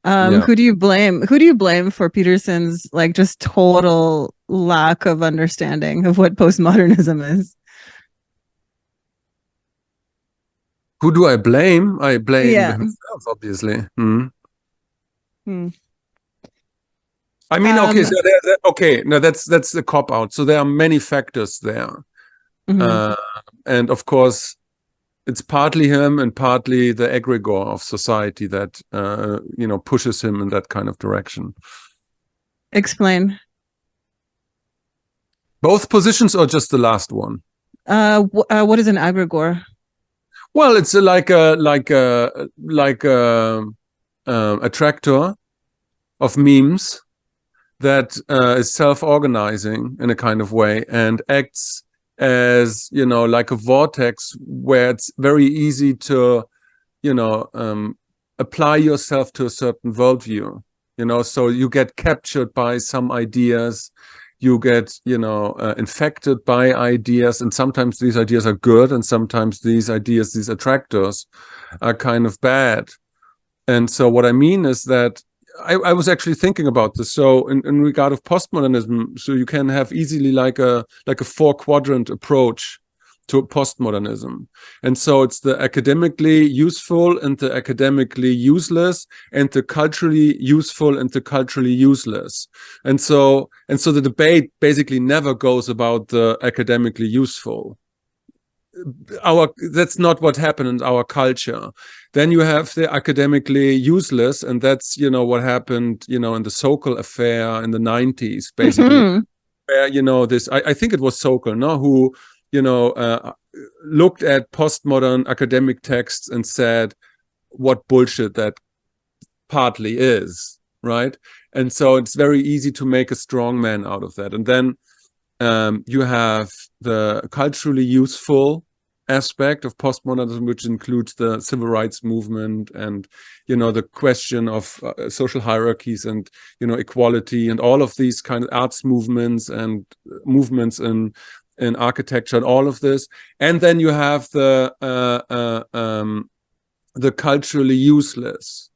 Yeah. Who do you blame? Who do you blame for Peterson's like just total lack of understanding of what postmodernism is? Who do I blame? I blame Yeah. himself, obviously. Hmm. Hmm. I mean, okay, so Um, okay, no, that's a cop out. So there are many factors there, mhm. uh, and of course, it's partly him and partly the egregore of society that pushes him in that kind of direction. Explain. Both positions or just the last one? What is an aggregor? Well, it's like a attractor of memes that is self-organizing in a kind of way and acts as like a vortex where it's very easy to apply yourself to a certain worldview. So you get captured by some ideas, you get infected by ideas, and sometimes these ideas are good and sometimes these attractors are kind of bad. And so what I mean is that I was actually thinking about this. So in regard of postmodernism, so you can have easily like a 4-quadrant approach to postmodernism. And so it's the academically useful and the academically useless, and the culturally useful and the culturally useless. And so the debate basically never goes about the academically useful. That's not what happened in our culture. Then you have the academically useless, and that's what happened in the Sokol affair in the 90s, basically. Where this I think it was Sokol, no, who looked at postmodern academic texts and said what bullshit that partly is, right? And so it's very easy to make a strong man out of that. And then you have the culturally useful aspect of postmodernism, which includes the civil rights movement and the question of social hierarchies and equality and all of these kind of arts movements and movements in architecture and all of this. And then you have the culturally useless.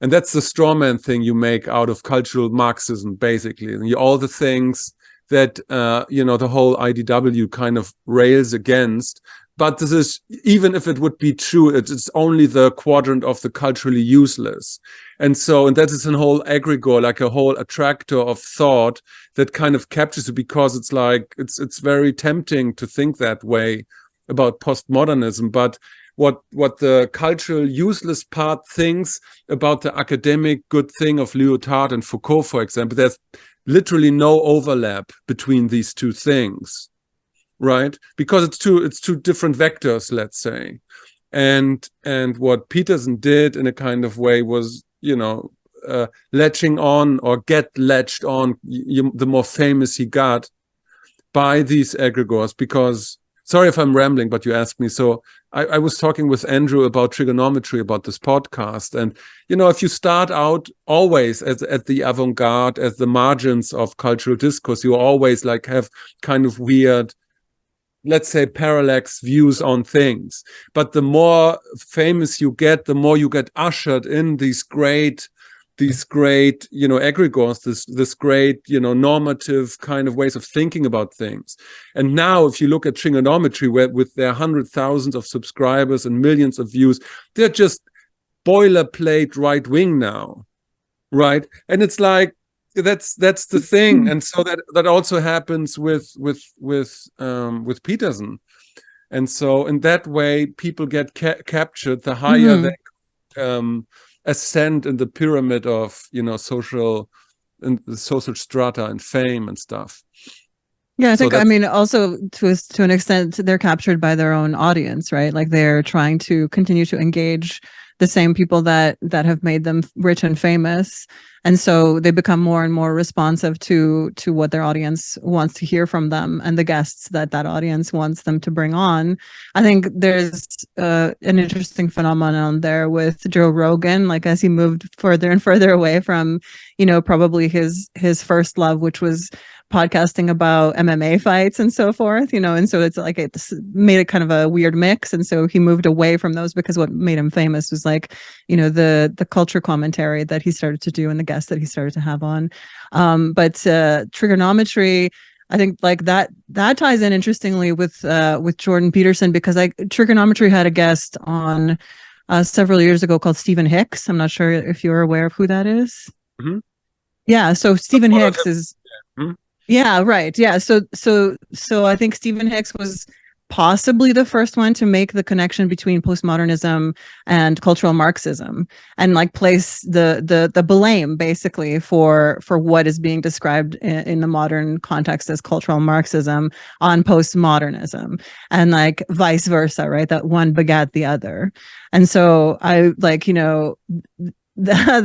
And that's the straw man thing you make out of cultural Marxism, basically. And all the things that the whole IDW kind of rails against. But this is, even if it would be true, it's only the quadrant of the culturally useless. And that is a whole aggregor, like a whole attractor of thought that kind of captures it, because it's like it's very tempting to think that way about postmodernism. But what the cultural useless part thinks about the academic good thing of Lyotard and Foucault, for example, there's literally no overlap between these two things, right? Because it's two different vectors, let's say. And what Peterson did in a kind of way was latching on, or get latched on, the more famous he got, by these egregores. Because, sorry if I'm rambling, but you asked me. So I was talking with Andrew about trigonometry, about this podcast. And, if you start out always at the avant-garde, at the margins of cultural discourse, you always like have kind of weird, let's say, parallax views on things. But the more famous you get, the more you get ushered in these great egregores, this great normative kind of ways of thinking about things. And now if you look at trigonometry, where with their 100,000 of subscribers and millions of views, they're just boilerplate right wing now, right? And it's like that's the thing. And so that also happens with Peterson. And so in that way, people get captured the higher they ascend in the pyramid of social strata and fame and stuff. Yeah, I think, I mean, also to an extent, they're captured by their own audience, right? Like they're trying to continue to engage the same people that have made them rich and famous. And so they become more and more responsive to what their audience wants to hear from them and the guests that audience wants them to bring on. I think there's an interesting phenomenon there with Joe Rogan, like as he moved further and further away from, probably his first love, which was podcasting about MMA fights and so forth, and so it's like it made it kind of a weird mix. And so he moved away from those because what made him famous was like, the culture commentary that he started to do and the guests that he started to have on. But trigonometry, I think like that ties in interestingly with Jordan Peterson, because trigonometry had a guest on several years ago called Stephen Hicks. I'm not sure if you're aware of who that is. Mm-hmm. Yeah, so Stephen Hicks is Mm-hmm. Yeah, right. Yeah, so I think Stephen Hicks was possibly the first one to make the connection between postmodernism and cultural Marxism, and like place the blame basically for what is being described in the modern context as cultural Marxism on postmodernism, and like vice versa, right? That one begat the other. And so I like, the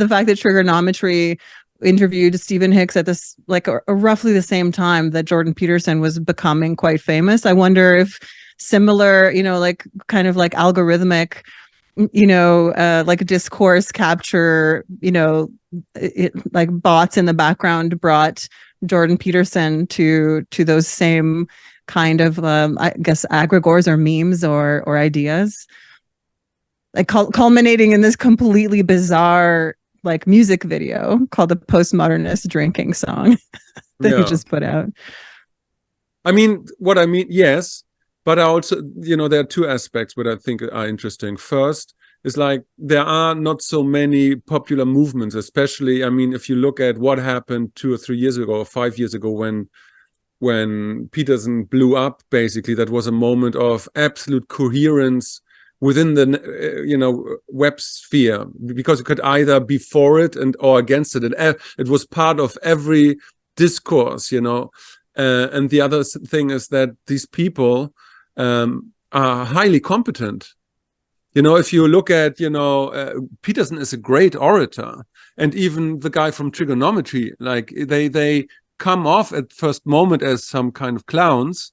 fact that trigonometry interviewed Stephen Hicks at this like roughly the same time that Jordan Peterson was becoming quite famous. I wonder if similar, like kind of like algorithmic, like discourse capture, like bots in the background brought Jordan Peterson to those same kind of I guess aggregors or memes or ideas, like culminating in this completely bizarre like music video called the Postmodernist Drinking Song that he just put out. Yes, but I also, there are two aspects that I think are interesting. First is like there are not so many popular movements, especially, if you look at what happened 2 or 3 years ago or 5 years ago when Peterson blew up, basically, that was a moment of absolute coherence within the web sphere, because you could either be for it or against it, and it was part of every discourse, and the other thing is that these people are highly competent. If you look at Peterson is a great orator, and even the guy from trigonometry, like they come off at first moment as some kind of clowns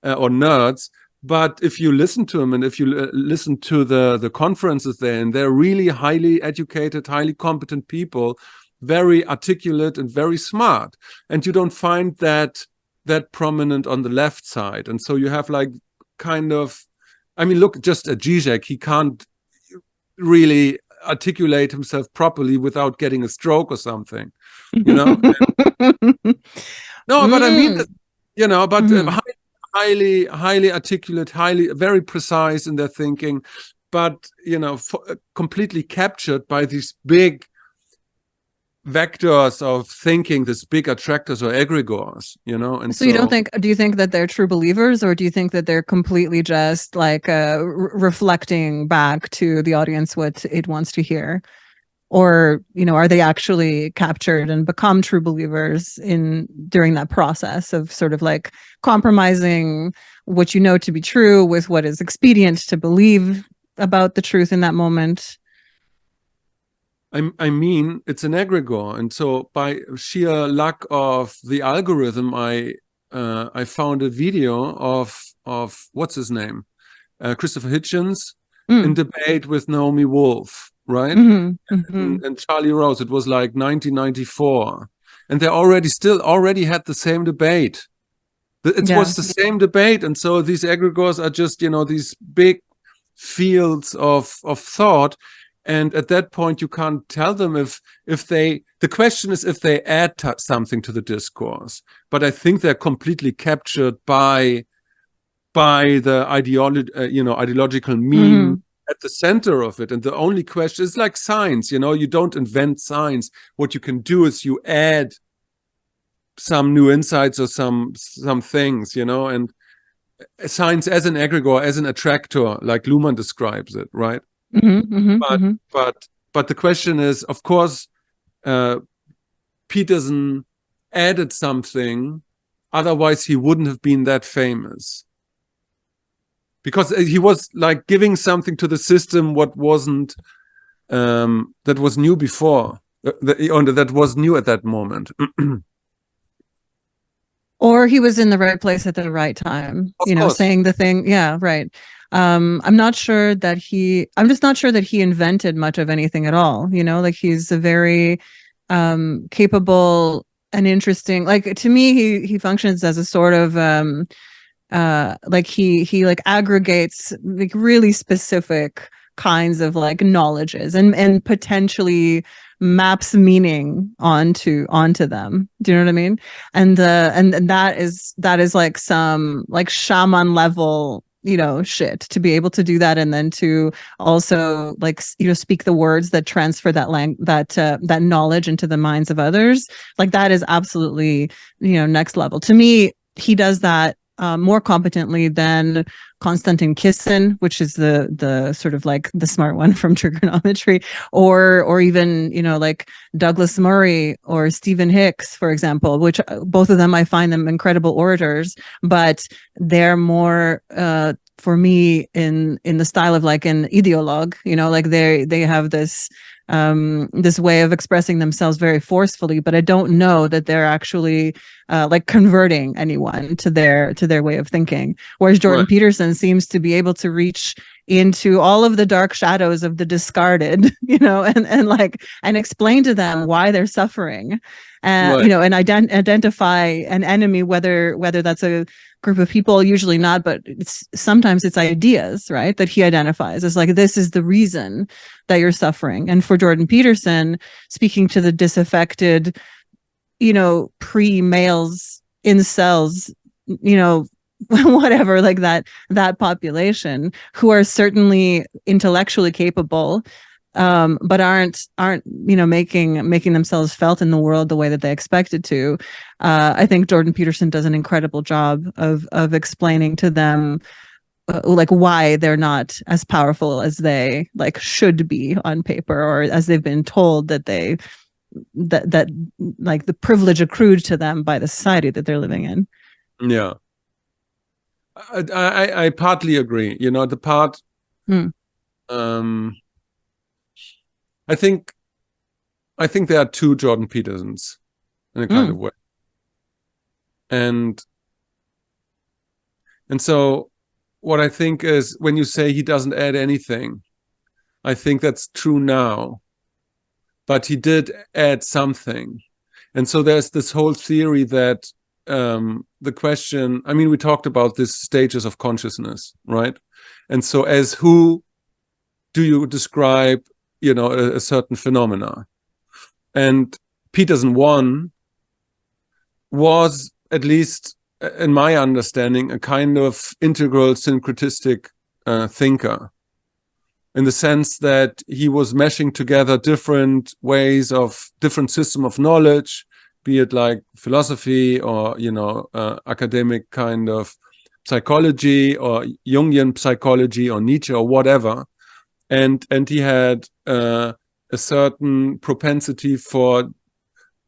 or nerds. But if you listen to them and if you listen to the conferences there, and they're really highly educated, highly competent people, very articulate and very smart. And you don't find that prominent on the left side. And so you have like kind of, look just at Zizek. He can't really articulate himself properly without getting a stroke or something, No, but highly articulate, very precise in their thinking, but completely captured by these big vectors of thinking, these big attractors or aggregors, And so you do you think that they're true believers, or do you think that they're completely just like reflecting back to the audience what it wants to hear? Or, are they actually captured and become true believers during that process of sort of like compromising what you know to be true with what is expedient to believe about the truth in that moment? It's an aggregor, and so by sheer luck of the algorithm, I found a video of what's his name, Christopher Hitchens, in debate with Naomi Wolf. Right? And Charlie Rose, it was like 1994, and they already had the same debate. It was the same debate, and so these aggregors are just these big fields of thought, and at that point you can't tell them if they. The question is if they add something to the discourse, but I think they're completely captured by the ideological meme at the center of it. And the only question is like science, you don't invent science. What you can do is you add some new insights or some things, and science as an aggregor, as an attractor, like Luhmann describes it, right? But the question is, of course, Peterson added something, otherwise he wouldn't have been that famous. Because he was like giving something to the system what wasn't, that was new before, that was new at that moment. Or he was in the right place at the right time, saying the thing. Yeah, right. I'm just not sure that he invented much of anything at all. Like he's a very capable an interesting, like, to me, he functions as a sort of like he like aggregates like really specific kinds of like knowledges and potentially maps meaning onto them. Do you know what I mean? And that is like some like shaman level, you know, shit, to be able to do that, and then to also like, you know, speak the words that transfer that knowledge into the minds of others. Like, that is absolutely, you know, next level. To me, he does that more competently than Konstantin Kisin, which is the sort of like the smart one from trigonometry, or even, you know, like Douglas Murray or Stephen Hicks, for example, which both of them, I find them incredible orators, but they're more for me in the style of like an ideologue, you know, like they have this way of expressing themselves very forcefully, but I don't know that they're actually like converting anyone to their way of thinking. Whereas Jordan Peterson seems to be able to reach into all of the dark shadows of the discarded, you know, and explain to them why they're suffering, you know, and identify an enemy, whether that's a group of people, usually not, but sometimes it's ideas, right, that he identifies as like, this is the reason that you're suffering. And for Jordan Peterson, speaking to the disaffected, you know, pre-males, incels, you know, whatever, like that population, who are certainly intellectually capable, but aren't you know, making themselves felt in the world the way that they expected to. I think Jordan Peterson does an incredible job of explaining to them like why they're not as powerful as they like should be on paper, or as they've been told that they that like the privilege accrued to them by the society that they're living in. Yeah, I partly agree. You know, the part I think there are two Jordan Petersons in a kind of way. And so what I think is, when you say he doesn't add anything, I think that's true now, but he did add something. And so there's this whole theory that the question, I mean, we talked about these stages of consciousness, right? And so as who do you describe, you know, a certain phenomena? And Peterson 1 was, at least in my understanding, a kind of integral syncretistic thinker, in the sense that he was meshing together different ways of different system of knowledge, be it like philosophy or, you know, academic kind of psychology or Jungian psychology or Nietzsche or whatever. And he had a certain propensity for,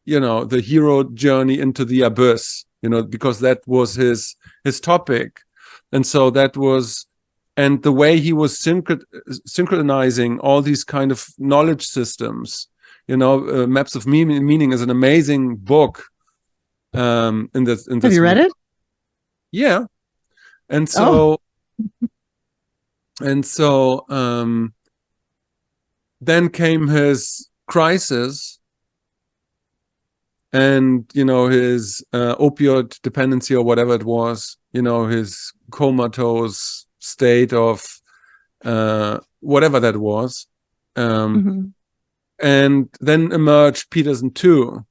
you know, the hero journey into the abyss, you know, because that was his topic. And so that was, and the way he was synchronizing all these kind of knowledge systems, you know, Maps of Meaning is an amazing book. In this Have you read it? Yeah. And so, then came his crisis, and, you know, his opioid dependency or whatever it was, you know, his comatose state of whatever that was. And then emerged Peterson 2.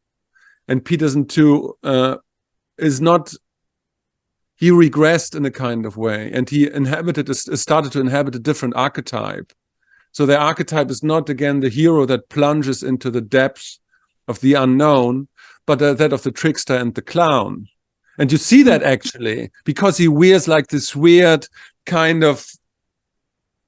And Peterson 2 is not, he regressed in a kind of way, and he started to inhabit a different archetype. So the archetype is not, again, the hero that plunges into the depths of the unknown, but that of the trickster and the clown. And you see that actually, because he wears like this weird kind of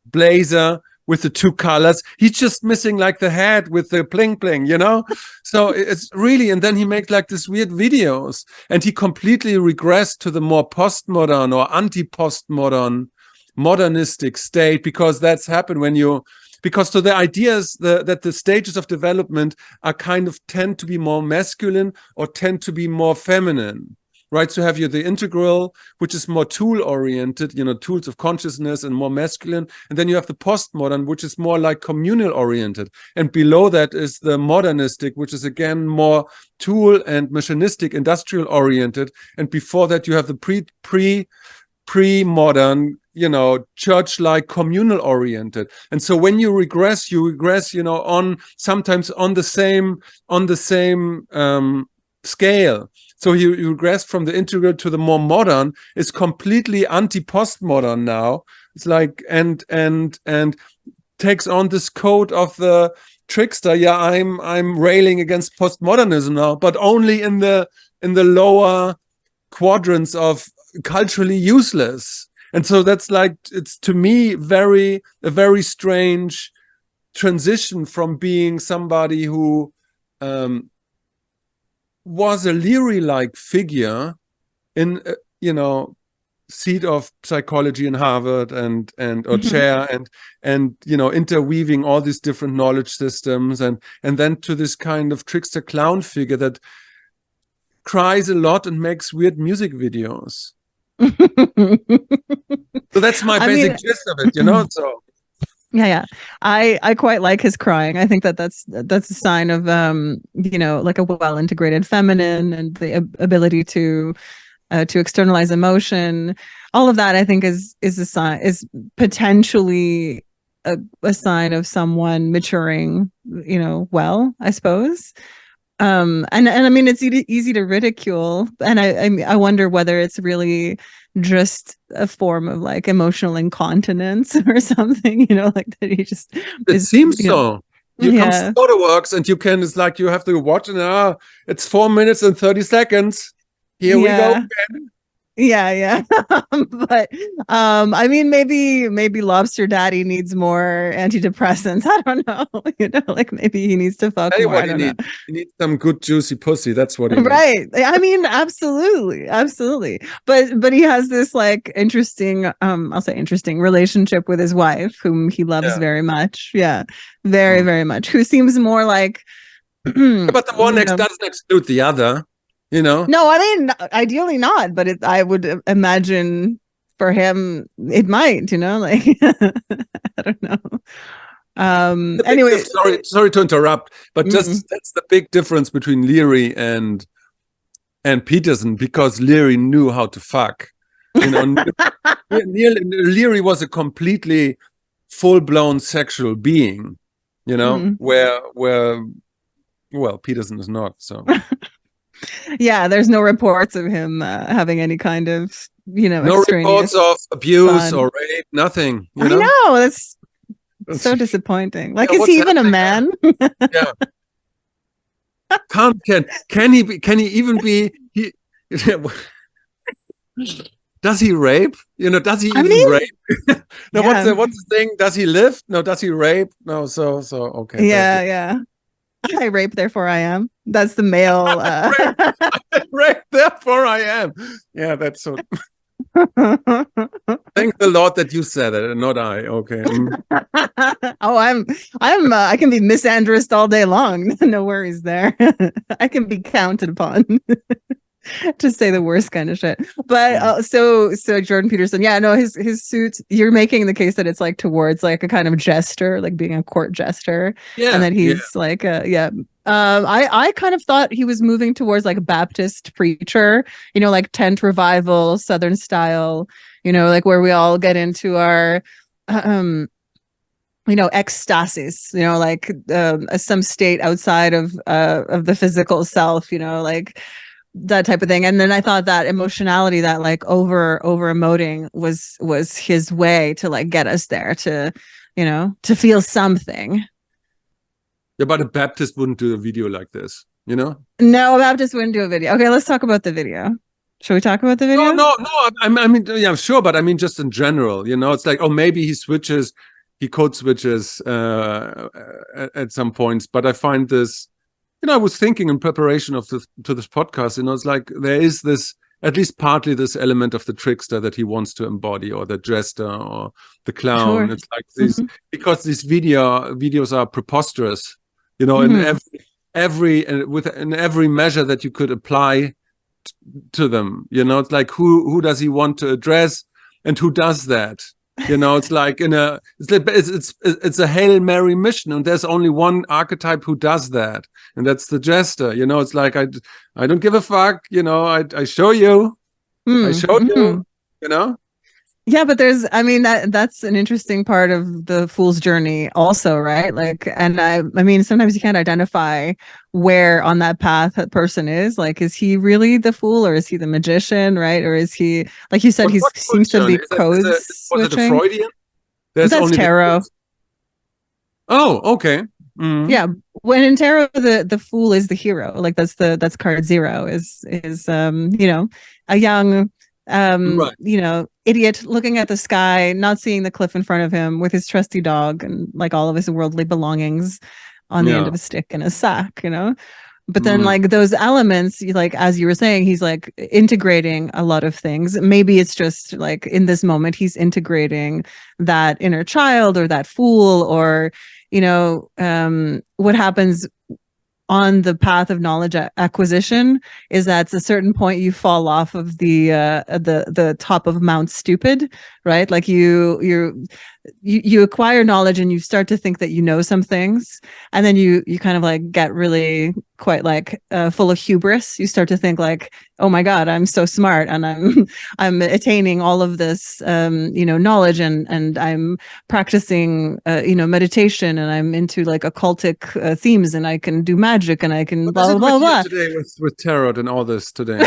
blazer with the two colors. He's just missing like the head with the bling bling, you know? So it's really, and then he makes like this weird videos, and he completely regressed to the more postmodern or anti-postmodern modernistic state, because that's happened when you, because so the ideas that the stages of development are kind of tend to be more masculine or tend to be more feminine. right? So have you the integral, which is more tool oriented, tools of consciousness and more masculine. And then you have the postmodern, which is more like communal oriented. And below that is the modernistic, which is again more tool and machinistic, industrial oriented. And before that, you have the pre-modern, church-like, communal oriented. And so when you regress, on sometimes on the same scale. So you regress from the integral to the more modern is completely anti-postmodern now. It's like and takes on this code of the trickster. Yeah, I'm railing against postmodernism now, but only in the lower quadrants of culturally useless. And so that's like, it's to me a very strange transition from being somebody who was a Leary-like figure in seat of psychology in Harvard or chair and interweaving all these different knowledge systems and then to this kind of trickster clown figure that cries a lot and makes weird music videos. So that's my basic gist of it, so. Yeah. I quite like his crying. I think that's a sign of like a well-integrated feminine and the ability to externalize emotion. All of that I think is a sign, is potentially a sign of someone maturing, well, I suppose. And I mean, it's easy to ridicule, and I wonder whether it's really just a form of like emotional incontinence or something, like that he just. It seems so. You come to Photoworks and it's like you have to watch and it's 4 minutes and 30 seconds. Here we go again. Yeah. But I mean, maybe Lobster Daddy needs more antidepressants. I don't know. Like maybe he needs to fuck more. He needs some good juicy pussy. That's what he needs. Right. I mean, absolutely. But he has this like interesting, I'll say interesting relationship with his wife, whom he loves very much. Yeah, very, very much. Who seems more like. But the one doesn't exclude the other. No, I mean, ideally not, but I would imagine for him it might, like I don't know. Anyway, sorry to interrupt, but just that's the big difference between Leary and Peterson, because Leary knew how to fuck. Leary was a completely full-blown sexual being, where Peterson is not, so. Yeah, there's no reports of him having any kind of, no reports of abuse or rape, nothing. I know, that's so disappointing. Like, is he even a man? Yeah. Can he even be? Does he rape? Does he rape? No, what's the thing? Does he live? No, does he rape? No, so okay. Yeah. I rape, therefore I am. That's the male. Rape, therefore I am. Yeah, that's so. Thank the Lord that you said it, and not I. Okay. I can be misandrist all day long. No worries there. I can be counted upon. To say the worst kind of shit. But so Jordan Peterson, his suit, you're making the case that it's like towards like a kind of jester, like being a court jester. Yeah. And that he's like I kind of thought he was moving towards like a Baptist preacher, like tent revival, Southern style, like where we all get into our ecstasis, like some state outside of the physical self, like that type of thing. And then I thought that emotionality, that like over emoting was his way to like get us there to feel something. Yeah, but a Baptist wouldn't do a video like this, No, a Baptist wouldn't do a video. Okay, let's talk about the video. Should we talk about the video? No. I mean, yeah, sure, but I mean, just in general, it's like, maybe he code switches at some points. But I find this. I was thinking in preparation to this podcast, it's like there is this, at least partly this element of the trickster that he wants to embody, or the jester or the clown. Sure. It's like these, because these videos are preposterous, in every measure that you could apply to them. You know, it's like who does he want to address, and who does that? You know, it's like it's a Hail Mary mission, and there's only one archetype who does that, and that's the jester. You know, it's like I don't give a fuck. You know, I show you, I showed you. You know. Yeah, but I mean, that's an interesting part of the fool's journey also, right? Like, and I mean, sometimes you can't identify where on that path that person is. Like, is he really the fool, or is he the magician, right? Or is he, like you said, he seems to be code switching? Was it a Freudian? That's tarot. Oh, okay. Mm-hmm. Yeah, when in tarot, the fool is the hero. Like that's card 0 is you know, a young right. You know, idiot looking at the sky, not seeing the cliff in front of him, with his trusty dog and like all of his worldly belongings on the end of a stick in a sack, you know. But then like those elements, like as you were saying, he's like integrating a lot of things. Maybe it's just like in this moment he's integrating that inner child or that fool, or you know, what happens on the path of knowledge acquisition is that at a certain point you fall off of the top of Mount Stupid, right? Like you acquire knowledge and you start to think that you know some things, and then you kind of like get really quite like full of hubris. You start to think like, oh my God, I'm so smart, and I'm attaining all of this you know, knowledge, and I'm practicing you know, meditation, and I'm into like occultic themes, and I can do magic, and I can blah blah blah. Today with tarot and all this today.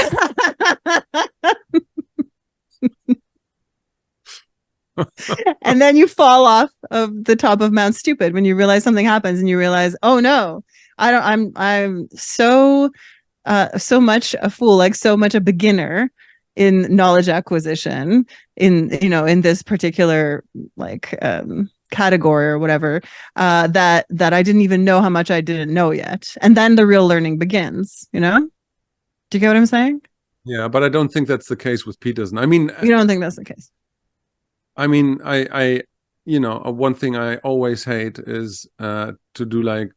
And then you fall off of the top of Mount Stupid when you realize something happens, and you realize, oh no, I'm so much a fool, like so much a beginner in knowledge acquisition, in you know, in this particular like category or whatever, that I didn't even know how much I didn't know yet. And then the real learning begins, you know? Do you get what I'm saying? Yeah, but I don't think that's the case with Peterson. I mean, you don't think that's the case? I mean, I you know, one thing I always hate is to do like,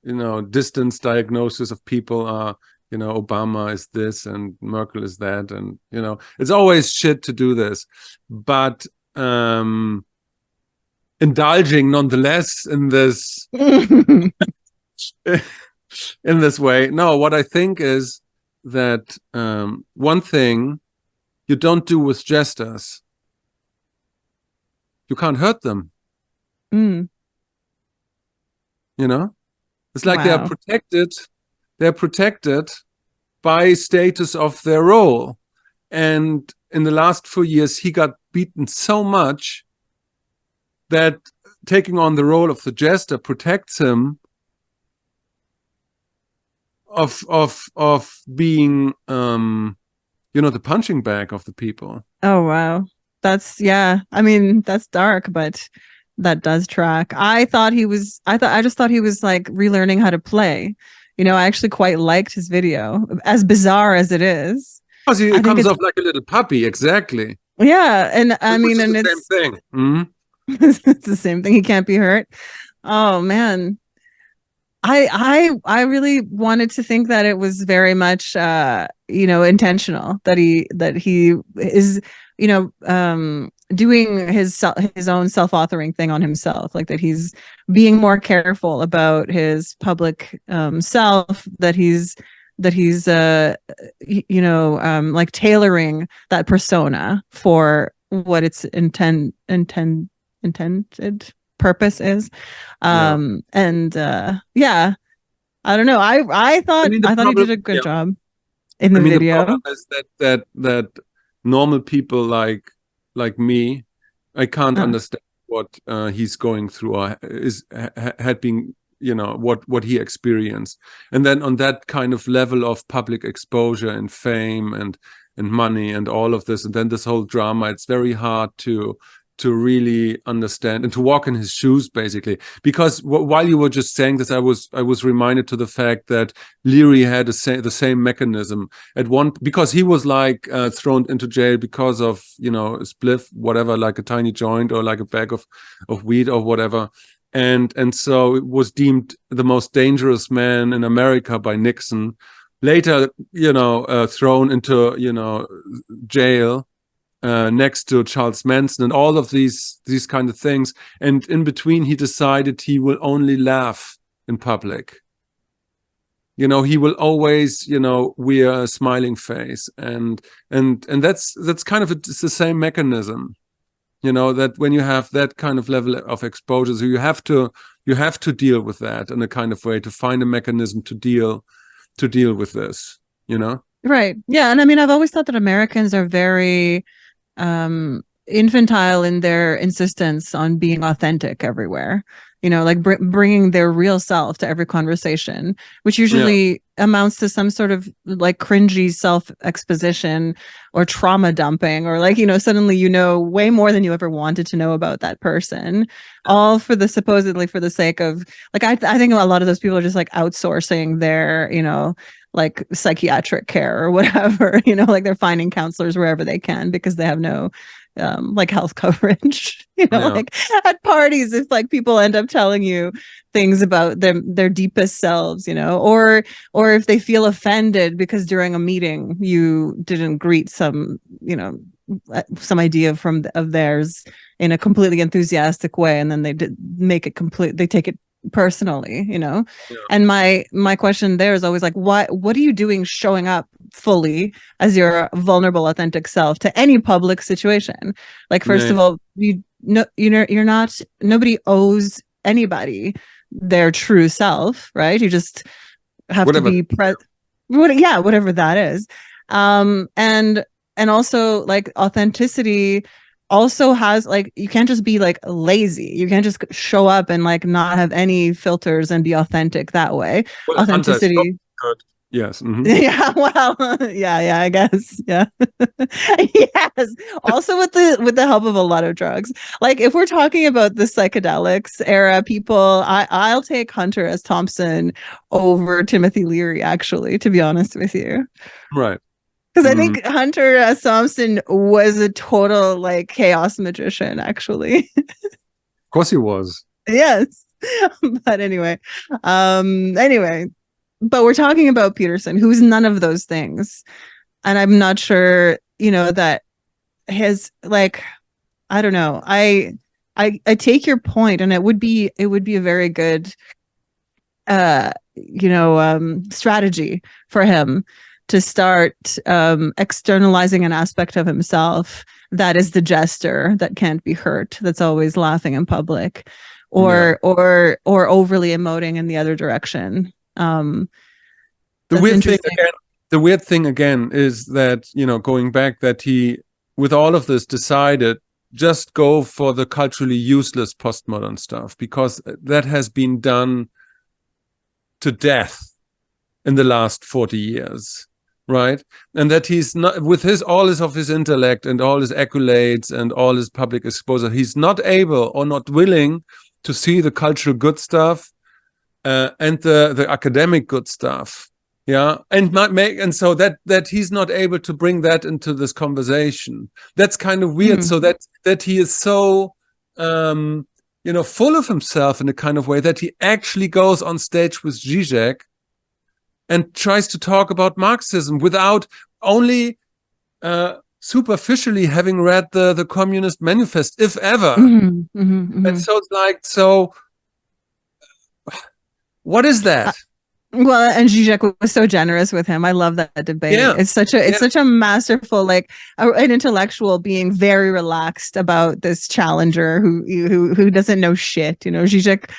you know, distance diagnosis of people. You know, Obama is this and Merkel is that, and you know, it's always shit to do this, but indulging nonetheless in this in this way. No, what I think is that one thing you don't do with jesters, you can't hurt them. You know, it's like they're protected by status of their role. And in the last 4 years, he got beaten so much that taking on the role of the jester protects him of being you know, the punching bag of the people. Oh wow. That's, yeah, I mean, that's dark, but that does track. I just thought he was like relearning how to play. You know, I actually quite liked his video, as bizarre as it is. Because he comes off like a little puppy, exactly. Yeah, and I mean, and it's the same thing. It's the same thing. He can't be hurt. Oh man, I really wanted to think that it was very much you know, intentional, that he is, you know, doing his own self-authoring thing on himself, like that he's being more careful about his public self, that he's you know, like tailoring that persona for what its intended purpose is. And yeah, I don't know, I thought he did a good job in the video. The problem is that normal people like me, I can't understand what he's going through, or had been, you know, what he experienced. And then on that kind of level of public exposure and fame and money and all of this, and then this whole drama, it's very hard to really understand and to walk in his shoes, basically. Because while you were just saying this, I was reminded to the fact that Leary had the same mechanism at one, because he was like thrown into jail because of, you know, a spliff, whatever, like a tiny joint or like a bag of weed or whatever. And so it was deemed the most dangerous man in America by Nixon, later, thrown into, jail next to Charles Manson and all of these kind of things. And in between, he decided he will only laugh in public. He will always, wear a smiling face, and that's kind of it's the same mechanism. That when you have that kind of level of exposure, so you have to deal with that in a kind of way, to find a mechanism to deal with this. Right. Yeah. And I mean, I've always thought that Americans are very infantile in their insistence on being authentic everywhere. Like bringing their real self to every conversation, which usually amounts to some sort of like cringy self-exposition or trauma dumping, or like, suddenly way more than you ever wanted to know about that person, all supposedly for the sake of, like, I think a lot of those people are just like outsourcing their, like psychiatric care or whatever, like they're finding counselors wherever they can because they have no like health coverage, like at parties, if like people end up telling you things about their deepest selves, or if they feel offended because during a meeting you didn't greet some idea of theirs in a completely enthusiastic way, and then they they take it personally, and my question there is always like, what are you doing showing up fully as your vulnerable, authentic self to any public situation? Like, first of all, you're not, nobody owes anybody their true self, right? You just have to be whatever that is. And also, like, authenticity also has, like, you can't just be like lazy. You can't just show up and like not have any filters and be authentic that way. Well, authenticity. Yes. Mm-hmm. Yeah. Well, yeah, I guess. Yeah. Yes. Also with the help of a lot of drugs. Like, if we're talking about the psychedelics era people, I'll take Hunter S. Thompson over Timothy Leary, actually, to be honest with you. Right. Because I think Hunter S. Thompson was a total like chaos magician, actually. Of course he was. Yes. But anyway. But we're talking about Peterson, who's none of those things. And I'm not sure, that his, like, I don't know. I take your point, and it would be a very good strategy for him to start externalizing an aspect of himself that is the jester that can't be hurt, that's always laughing in public, or overly emoting in the other direction. The weird thing again is that, going back, that he, with all of this, decided just go for the culturally useless postmodern stuff, because that has been done to death in the last 40 years. Right. And that he's not, with all of his intellect and all his accolades and all his public exposure, he's not able or not willing to see the cultural good stuff and the academic good stuff. Yeah. And so that he's not able to bring that into this conversation. That's kind of weird. So that he is so, full of himself in a kind of way that he actually goes on stage with Zizek and tries to talk about Marxism without only superficially having read the Communist Manifest, if ever. And so it's like, what is that? Well, and Zizek was so generous with him. I love that debate. Yeah. It's such a masterful, like, an intellectual being very relaxed about this challenger who doesn't know shit. Zizek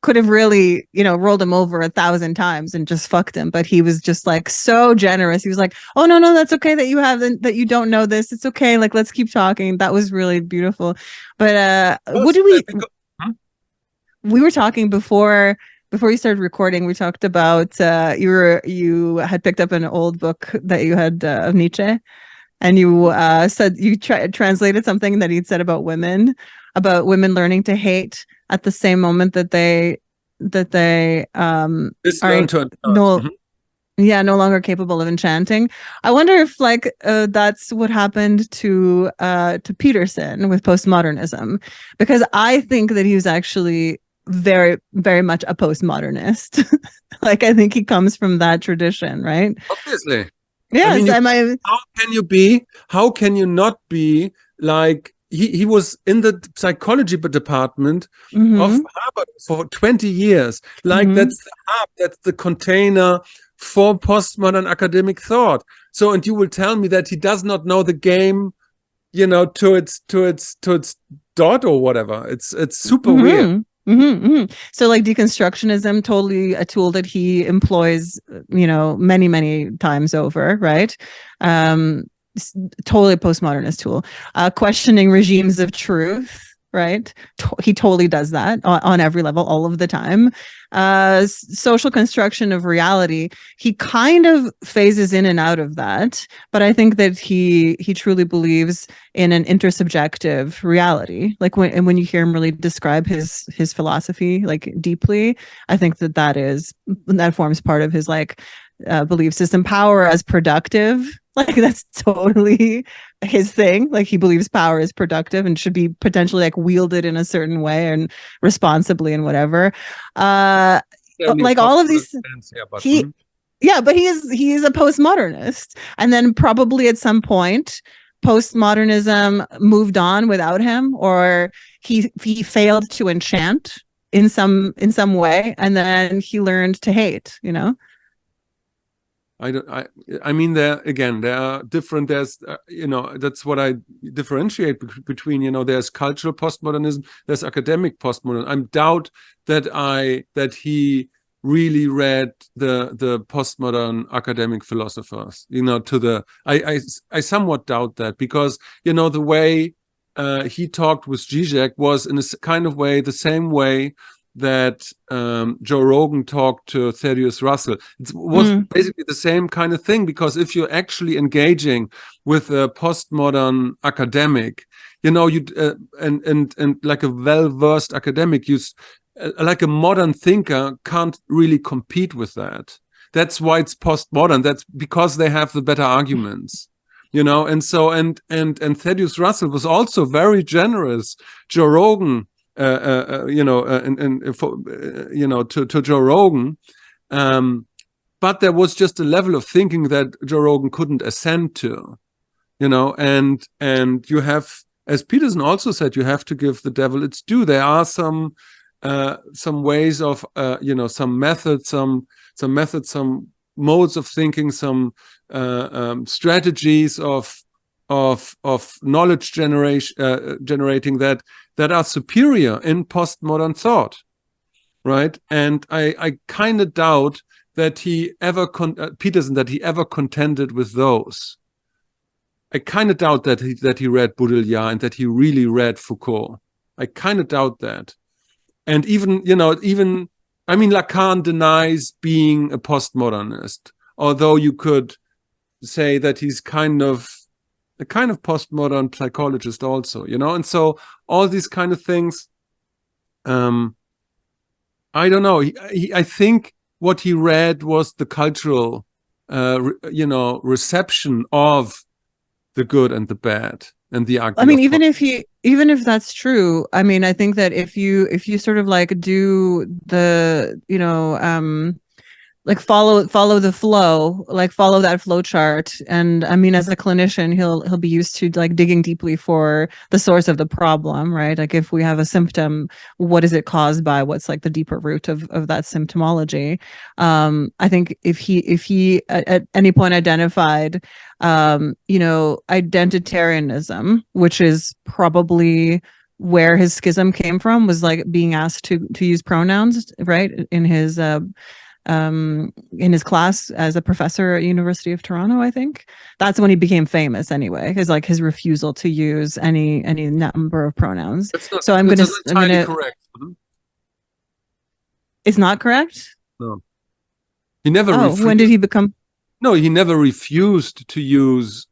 could have really, rolled him over 1,000 times and just fucked him, but he was just like so generous. He was like, "Oh no, that's okay that you don't know this. It's okay. Like, let's keep talking." That was really beautiful. But what do we were talking before you started recording. We talked about you had picked up an old book that you had of Nietzsche, and you said you translated something that he'd said about women learning to hate at the same moment that they are no longer capable of enchanting. I wonder if that's what happened to Peterson with postmodernism, because I think that he was actually very, very much a postmodernist. Like, I think he comes from that tradition, right? Obviously. Yes. I mean, how can you not be like, he was in the psychology department of Harvard for 20 years. Like, that's the hub, that's the container for postmodern academic thought. So, and you will tell me that he does not know the game, you know, to its dot or whatever. It's super weird. So like deconstructionism, totally a tool that he employs, you know, many, many times over, right? Totally a postmodernist tool. Questioning regimes of truth, right? He totally does that on every level, all of the time. Social construction of reality, he kind of phases in and out of that, but I think that he truly believes in an intersubjective reality. Like when you hear him really describe his philosophy like deeply, I think that forms part of his like belief system. Power as productive, like that's totally his thing. Like he believes power is productive and should be potentially like wielded in a certain way and responsibly and whatever. Like all of these, but he is a postmodernist. And then probably at some point, postmodernism moved on without him, or he failed to enchant in some way, and then he learned to hate, you know. I mean, there are different, there's, you know, that's what I differentiate between, you know, there's cultural postmodernism, there's academic postmodernism. I doubt that he really read the postmodern academic philosophers, you know, I somewhat doubt that, because, you know, the way he talked with Zizek was in a kind of way, the same way that Joe Rogan talked to Thaddeus Russell. It was basically the same kind of thing, because if you're actually engaging with a postmodern academic, you know, and like a well-versed academic, like a modern thinker can't really compete with that. That's why it's postmodern. That's because they have the better arguments. You know, and so and Thaddeus Russell was also very generous. Joe Rogan, you know, you know, to Joe Rogan, but there was just a level of thinking that Joe Rogan couldn't ascend to, you know, and you have, as Peterson also said, you have to give the devil its due. There are some ways of, you know, some methods, some modes of thinking, some strategies of knowledge generating that are superior in postmodern thought, right? And I kind of doubt that he ever Peterson, that he ever contended with those. I kind of doubt that he read Baudrillard and that he really read Foucault. I kind of doubt that. And even, you know, I mean, Lacan denies being a postmodernist, although you could say that he's kind of a postmodern psychologist also, you know. And so all these kind of things, I don't know. I think what he read was the cultural, you know, reception of the good and the bad and the ugly. I mean, even if that's true, I mean, I think that if you sort of like do the, you know, like follow the flow, like follow that flow chart. And I mean, as a clinician, he'll be used to like digging deeply for the source of the problem, right? Like if we have a symptom, what is it caused by? What's like the deeper root of that symptomology? I think if he at any point identified, you know, identitarianism, which is probably where his schism came from, was like being asked to use pronouns, right? In his class as a professor at University of Toronto, I think that's when he became famous. Anyway, is like his refusal to use any number of pronouns. So I'm going to correct. It's not correct. No, he never. When did he become? No, he never refused to use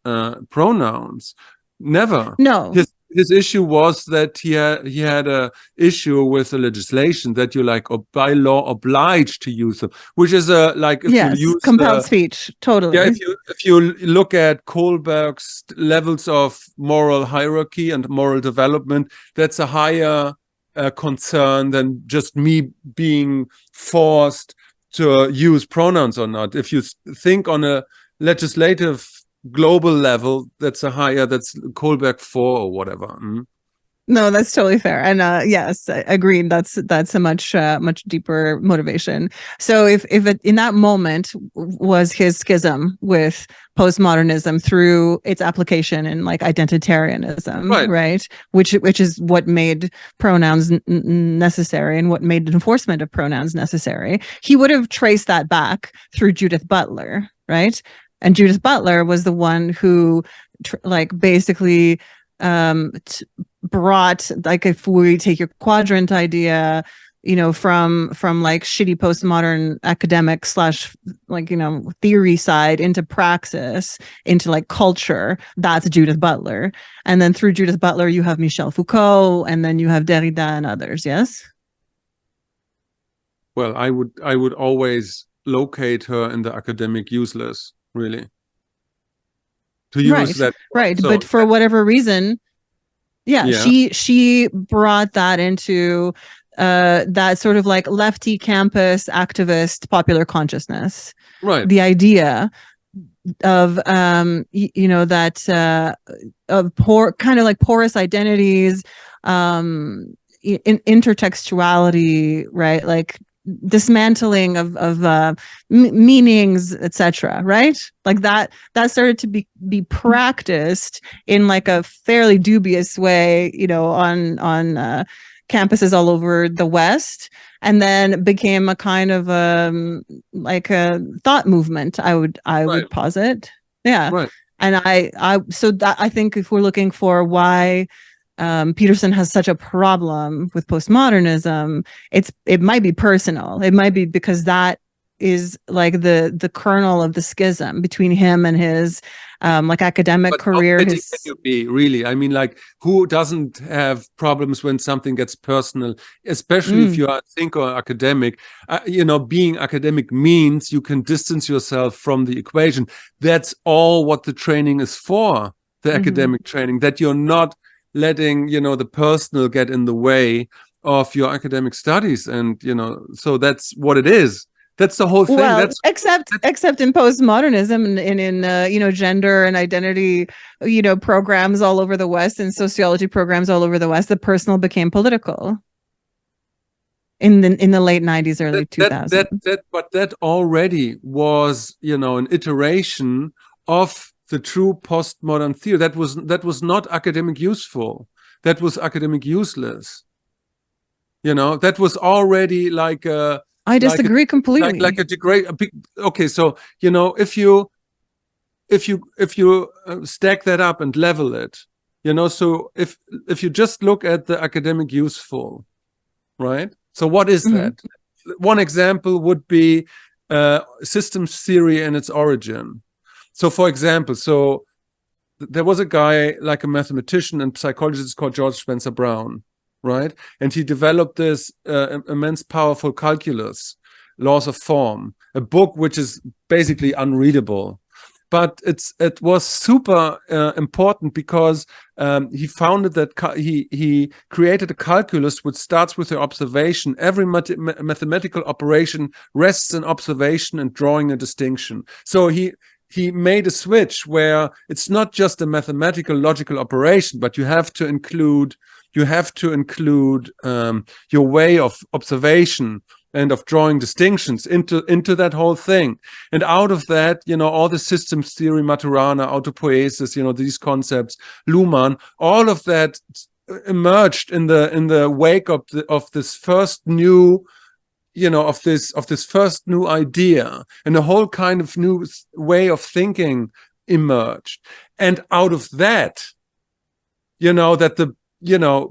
pronouns. Never. No. His issue was that he had a issue with the legislation that you're like by law obliged to use them, which is like if you use compelled speech. Totally. Yeah, if you look at Kohlberg's levels of moral hierarchy and moral development, that's a higher concern than just me being forced to use pronouns or not. If you think on a legislative global level, that's Kohlberg 4 or whatever. No, that's totally fair. And yes, agreed. That's a much deeper motivation. So if it, in that moment was his schism with postmodernism through its application in like identitarianism, right? Which is what made pronouns necessary and what made enforcement of pronouns necessary. He would have traced that back through Judith Butler, right? And Judith Butler was the one who basically brought, like, if we take your quadrant idea, from like shitty postmodern academic / theory side into praxis, into like culture, that's Judith Butler. And then through Judith Butler, you have Michel Foucault, and then you have Derrida and others. Yes. Well, I would always locate her in the academic useless, really. To use that. Right. So, but for whatever reason, she brought that into that sort of like lefty campus activist popular consciousness. Right. The idea of of kind of like porous identities, in intertextuality, right? Like dismantling of meanings, etc., right? Like that started to be practiced in like a fairly dubious way, on campuses all over the West, and then became a kind of like a thought movement, I would posit. And I think if we're looking for why Peterson has such a problem with postmodernism, it might be personal. It might be because that is like the kernel of the schism between him and his academic career. How petty can you be, really? I mean, like, who doesn't have problems when something gets personal, especially if you are a thinker or academic? Being academic means you can distance yourself from the equation. That's all what the training is for, the academic training, that you're not letting the personal get in the way of your academic studies. And so that's what it is. That's the whole thing. Well, except in postmodernism and in gender and identity programs all over the West, and sociology programs all over the West, the personal became political in the late 90s, early 2000s. But that already was an iteration of the true postmodern theory. That was not academic useful. That was academic useless. That was already like a. I disagree completely. Like a degrade. Okay, so if you stack that up and level it, so if you just look at the academic useful, right? So what is that? One example would be systems theory and its origin. So, for example, there was a guy, like a mathematician and psychologist called George Spencer Brown, right? And he developed this immense, powerful calculus, laws of form, a book which is basically unreadable. But it was super important because he founded that he created a calculus which starts with the observation. Every mathematical operation rests in observation and drawing a distinction. So he made a switch where it's not just a mathematical logical operation, but you have to include your way of observation and of drawing distinctions into that whole thing. And out of that, all the systems theory, Maturana, autopoiesis, these concepts, Luhmann, all of that emerged in the wake of this first new, of this first new idea, and a whole kind of new way of thinking emerged. And out of that,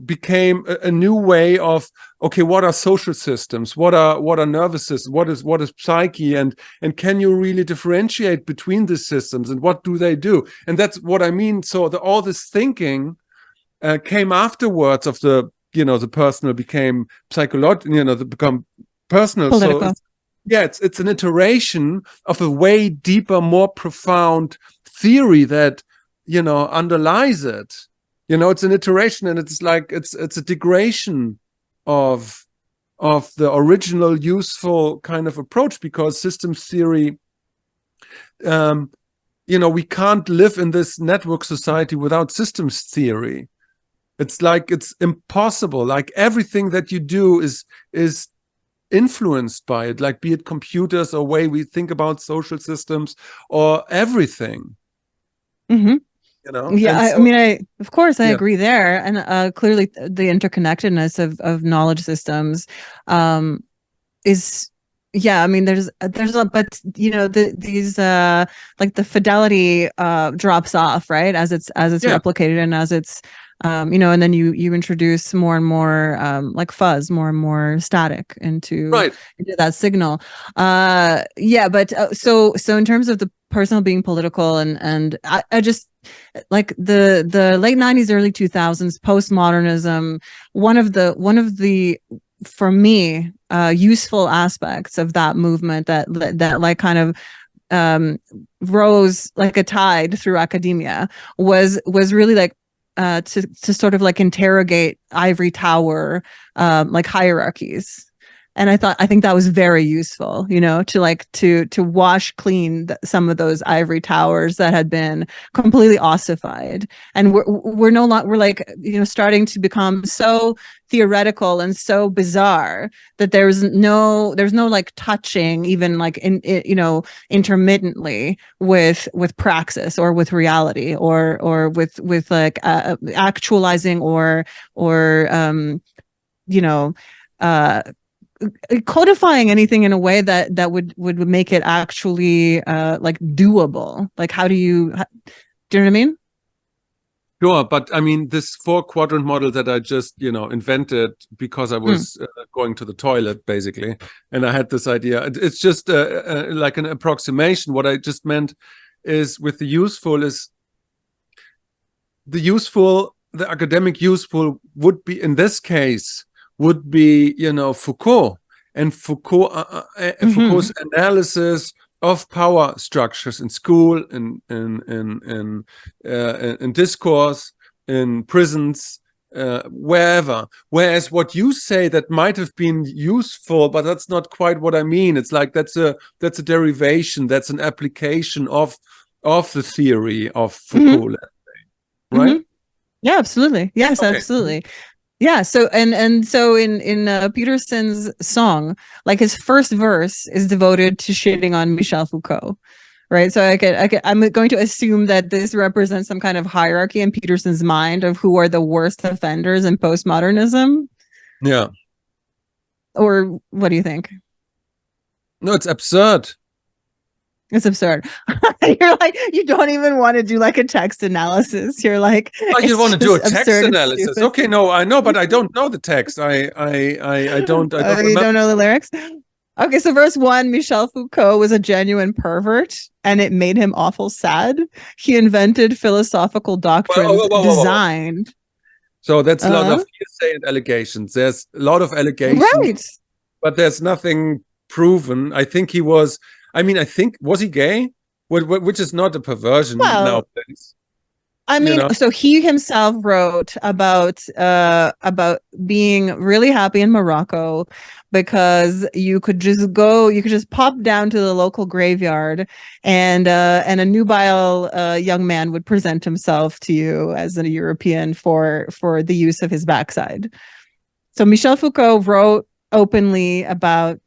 became a new way of, okay, what are social systems? What are nervous systems? What is psyche? And can you really differentiate between these systems, and what do they do? And that's what I mean. So all this thinking came afterwards of the personal became psychological, become personal. Political. So it's an iteration of a way deeper, more profound theory that underlies it. It's an iteration, and it's like it's a degradation of the original useful kind of approach, because systems theory, we can't live in this network society without systems theory. It's like, it's impossible. Like everything that you do is influenced by it, like be it computers or way we think about social systems or everything. Mm-hmm. Yeah, I mean, of course I agree there, and clearly the interconnectedness of knowledge systems is, I mean, there's a, but these like the fidelity drops off, right, as it's replicated, and as it's and then you introduce more and more like fuzz, more and more static into that signal. But so in terms of the personal being political, and I just like the late 90s, early 2000s, postmodernism, one of the for me useful aspects of that movement that like kind of rose like a tide through academia was really like to sort of like interrogate ivory tower like hierarchies. And I think that was very useful, to wash clean some of those ivory towers that had been completely ossified. And we're no longer, we're like, starting to become so theoretical and so bizarre that there's no like touching even like intermittently with praxis or with reality or with like actualizing or codifying anything in a way that would make it actually like doable. Like, do you know what I mean? Sure, but I mean, this 4-quadrant model that I just invented because I was going to the toilet basically, and I had this idea. It's just like an approximation. What I just meant is, with the useful, is the academic useful would be, in this case, would be Foucault, and Foucault's analysis of power structures in school, in discourse, in prisons, wherever. Whereas what you say that might have been useful, but that's not quite what I mean. It's like that's a derivation, that's an application of the theory of Foucault, let's say. Right? Yeah, absolutely. Yes, okay. Absolutely. Yeah. So so in Peterson's song, like his first verse is devoted to shitting on Michel Foucault, right? So I'm going to assume that this represents some kind of hierarchy in Peterson's mind of who are the worst offenders in postmodernism. Yeah. Or what do you think? No, it's absurd. It's absurd. You're like, you don't even want to do like a text analysis. You're like, you want to do a text analysis? Okay, no, I know, but I don't know the text. I don't. You don't know the lyrics? Okay, so verse 1, Michel Foucault was a genuine pervert, and it made him awful sad. He invented philosophical doctrines designed. So that's a lot of hearsay and allegations. There's a lot of allegations, right? But there's nothing proven. I think he was. Was he gay? Which is not a perversion nowadays. I mean, so he himself wrote about being really happy in Morocco because you could just pop down to the local graveyard and a nubile young man would present himself to you as a European for the use of his backside. So Michel Foucault wrote openly about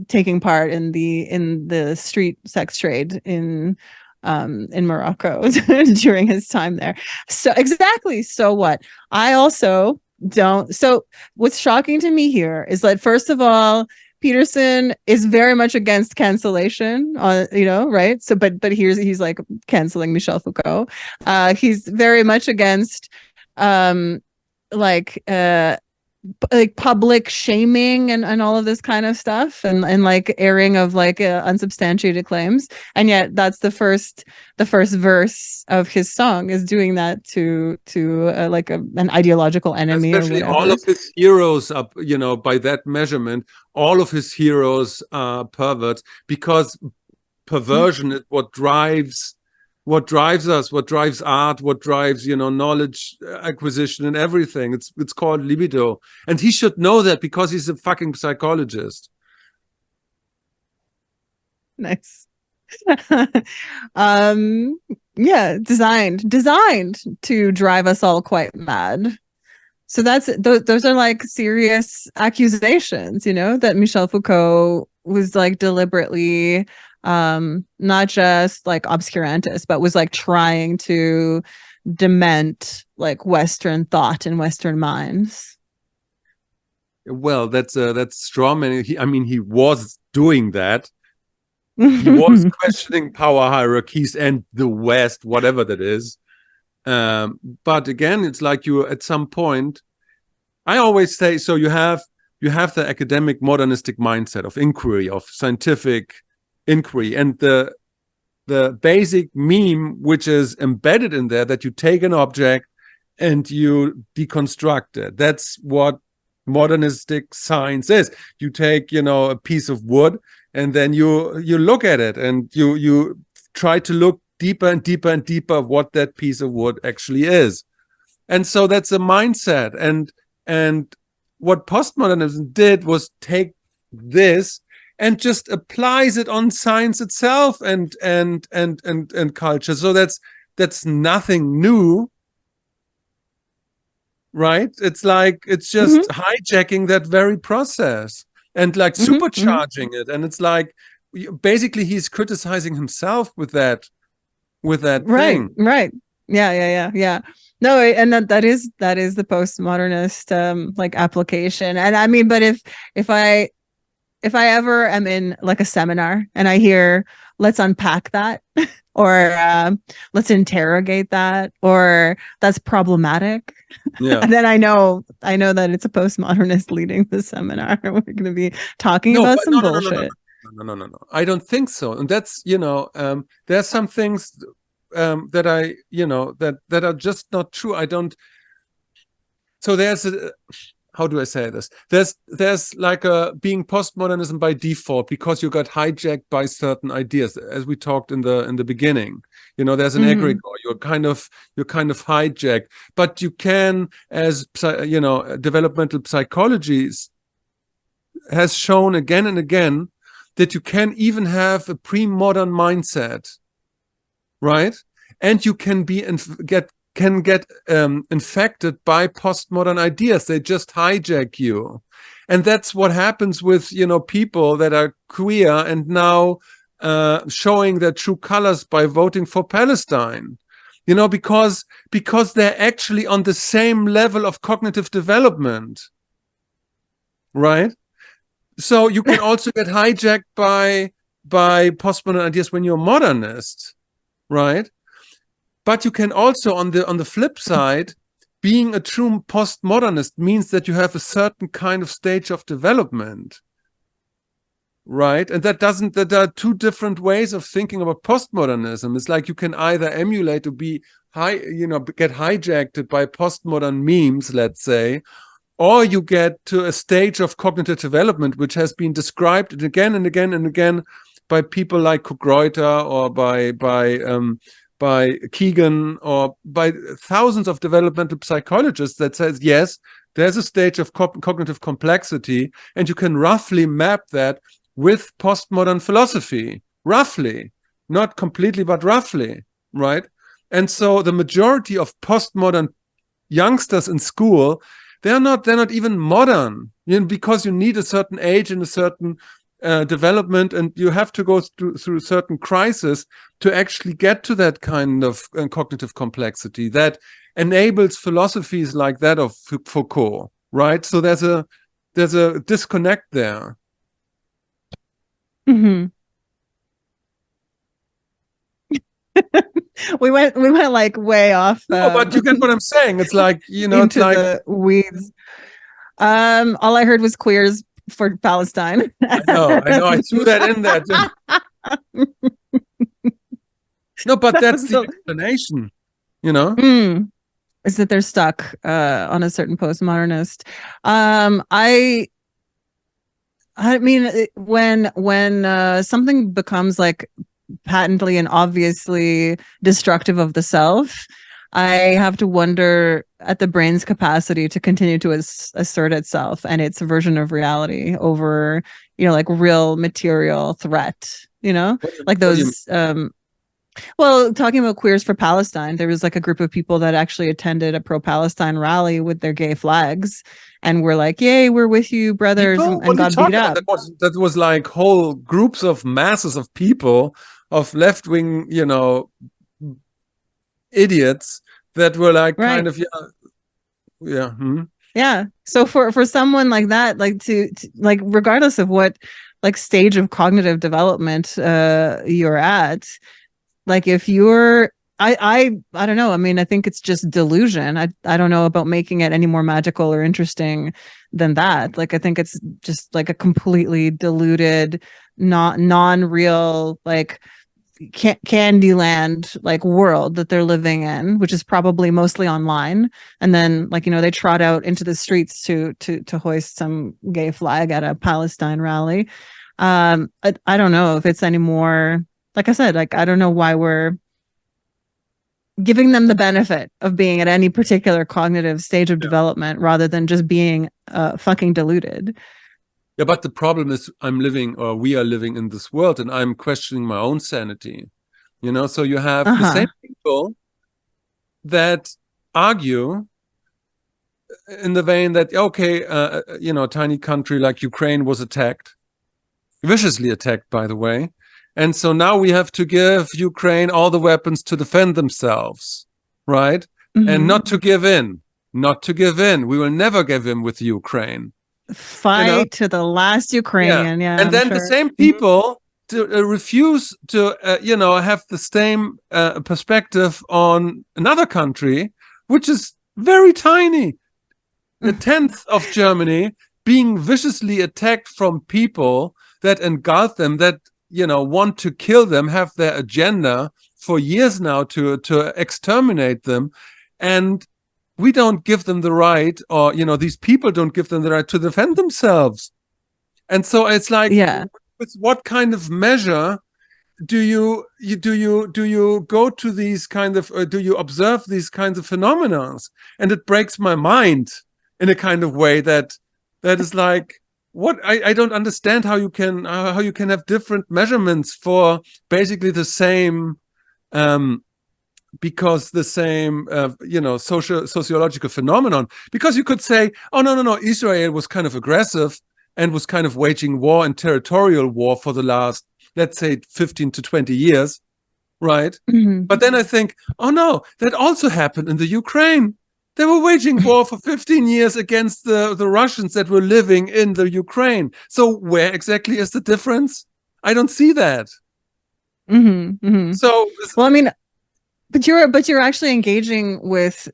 taking part in the street sex trade in Morocco during his time there. So exactly. So what? I also don't. So what's shocking to me here is that, first of all, Peterson is very much against cancellation, right? So, but he's like canceling Michel Foucault. He's very much against like public shaming and all of this kind of stuff and like airing of like unsubstantiated claims, and yet that's the first verse of his song is doing that to like an ideological enemy. Especially all of his heroes are, by that measurement, all of his heroes are perverts, because perversion is what drives what drives us, what drives art, what drives, knowledge acquisition and everything. It's called libido. And he should know that because he's a fucking psychologist. Nice. Yeah, designed to drive us all quite mad. So those are like serious accusations, that Michel Foucault was like deliberately not just like obscurantist, but was like trying to dement like Western thought and Western minds. Well, that's straw man. He was doing that. He was questioning power hierarchies and the West, whatever that is. But again, it's like you at some point, I always say, so you have the academic modernistic mindset of inquiry, of scientific inquiry, and the basic meme which is embedded in there, that you take an object and you deconstruct it. That's what modernistic science is. You take, a piece of wood, and then you look at it, and you try to look deeper and deeper and deeper of what that piece of wood actually is. And so that's a mindset. And what postmodernism did was take this and just applies it on science itself and culture. So that's nothing new, right? It's like it's just hijacking that very process and like supercharging it. And it's like basically he's criticizing himself with that thing. Right. Yeah. No, and that is the postmodernist like application. And I mean, but if I ever am in like a seminar and I hear let's unpack that or let's interrogate that, or that's problematic, and then I know that it's a postmodernist leading the seminar. We're going to be talking about some bullshit. No. I don't think so. And that's, there's some things that I, that are just not true. I don't. So there's how do I say this? There's like a being postmodernism by default because you got hijacked by certain ideas, as we talked in the beginning. There's an aggregor. You're kind of hijacked, but you can, as developmental psychology has shown again and again, that you can even have a pre-modern mindset, right? And you can get infected by postmodern ideas. They just hijack you. And that's what happens with, people that are queer and now showing their true colors by voting for Palestine, because they're actually on the same level of cognitive development, right? So you can also get hijacked by postmodern ideas when you're a modernist, right? But you can also, on the flip side, being a true postmodernist means that you have a certain kind of stage of development, right? And that are two different ways of thinking about postmodernism. It's like you can either emulate or get hijacked by postmodern memes, let's say, or you get to a stage of cognitive development, which has been described again and again and again by people like Kugreuter or by Keegan or by thousands of developmental psychologists that says, yes, there's a stage of cognitive complexity, and you can roughly map that with postmodern philosophy, roughly, not completely, but roughly, right? And so the majority of postmodern youngsters in school, they're not even modern, because you need a certain age and a certain development, and you have to go through certain crisis to actually get to that kind of cognitive complexity that enables philosophies like that of Foucault, right? So there's a disconnect there. Mm-hmm. we went like way off. No, but you get what I'm saying. It's like, into it's like the weeds. All I heard was queers for Palestine. I know. I threw that in there too. No, but that's the explanation, is that they're stuck on a certain postmodernist. I mean, when something becomes like patently and obviously destructive of the self, I have to wonder at the brain's capacity to continue to assert itself and its version of reality over, like real material threat, like those, well, talking about Queers for Palestine, there was like a group of people that actually attended a pro-Palestine rally with their gay flags and were like, yay, we're with you, brothers, and got beat up. That was like whole groups of masses of people, of left-wing, idiots that were like kind of yeah. So for someone like that, like to like, regardless of what like stage of cognitive development you're at, like if you're I don't know, I mean, I think it's just delusion. I don't know about making it any more magical or interesting than that. Like I think it's just like a completely deluded, non-real, like Candyland like world that they're living in, which is probably mostly online. And then like, they trot out into the streets to hoist some gay flag at a Palestine rally. I don't know if it's any more, like I said, like I don't know why we're giving them the benefit of being at any particular cognitive stage of development rather than just being fucking deluded. Yeah, but the problem is we are living in this world, and I'm questioning my own sanity. So you have the same people that argue in the vein that, okay, a tiny country like Ukraine was attacked, viciously attacked, by the way. And so now we have to give Ukraine all the weapons to defend themselves, right? And not to give in. We will never give in with Ukraine. Fight to the last Ukrainian. Yeah. And then the same people to refuse to, have the same perspective on another country, which is very tiny. A tenth of Germany being viciously attacked from people that engulf them, that, want to kill them, have their agenda for years now to exterminate them. And we don't give them the right, or these people don't give them the right to defend themselves. And so it's like, with what kind of measure do you go to these kind of, do you observe these kinds of phenomena? And it breaks my mind in a kind of way that is like, what I don't understand how you can have different measurements for basically the same. Because the same, sociological phenomenon. Because you could say, oh, no, Israel was kind of aggressive and was kind of waging war and territorial war for the last, let's say, 15 to 20 years, right? But then I think, oh, no, that also happened in the Ukraine. They were waging war for 15 years against the Russians that were living in the Ukraine. So where exactly is the difference? I don't see that. So, well, I mean, but you're actually engaging with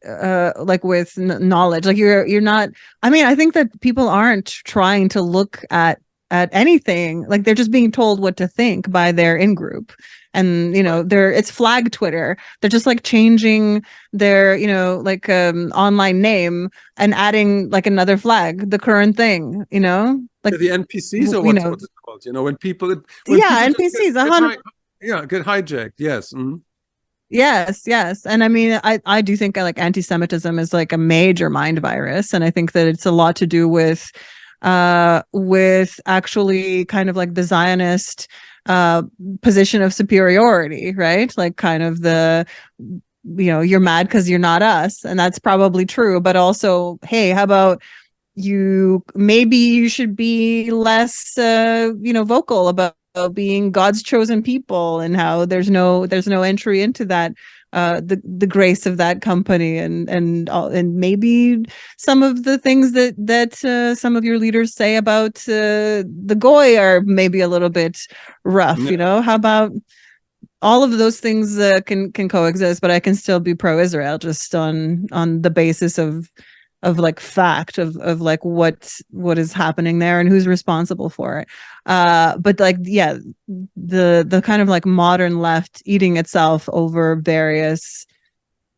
with knowledge. Like you're not, I mean, I think that people aren't trying to look at anything. Like they're just being told what to think by their in-group. And it's flag Twitter. They're just like changing their online name and adding like another flag, the current thing, like the NPCs, or what's it called? When people NPCs get hijacked. Yes. Yes. And I mean, I do think like anti-Semitism is like a major mind virus. And I think that it's a lot to do with actually kind of like the Zionist position of superiority, right? Like kind of the, you're mad because you're not us. And that's probably true. But also, hey, how about maybe you should be less, vocal about being God's chosen people, and how there's no entry into that, the grace of that company, and maybe some of the things that some of your leaders say about the goy are maybe a little bit rough. How about all of those things can coexist, but I can still be pro-Israel just on the basis of like fact of like what is happening there and who's responsible for it. But like, the kind of like modern left eating itself over various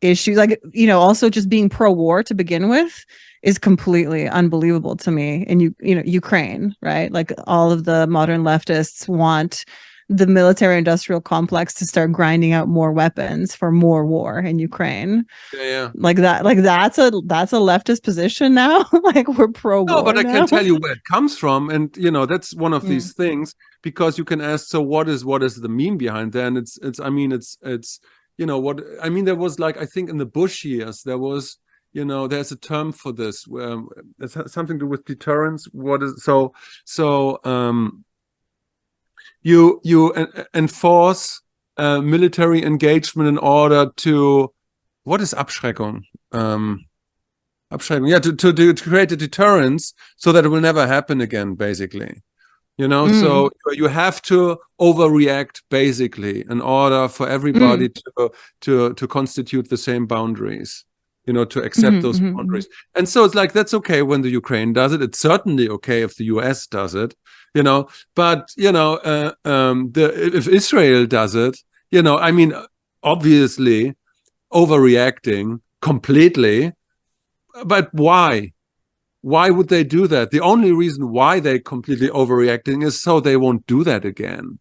issues, like, also just being pro-war to begin with is completely unbelievable to me. And Ukraine, right? Like all of the modern leftists want the military industrial complex to start grinding out more weapons for more war in Ukraine. Yeah. Like that's a leftist position now. Like we're pro-war. No, but I now. can tell you where it comes from, and that's one of these things, because you can ask, so what is the meme behind that? And it's what I mean. There was, like, I think in the Bush years there was, there's a term for this. It has something to do with deterrence. What is you enforce military engagement in order to, what is Abschreckung? Abschreckung, yeah, to create a deterrence so that it will never happen again, basically. So you have to overreact, basically, in order for everybody to constitute the same boundaries, to accept those boundaries. And so it's like, that's okay when the Ukraine does it. It's certainly okay if the US does it, but if Israel does it, I mean, obviously overreacting completely. But why? Why would they do that? The only reason why they're completely overreacting is so they won't do that again.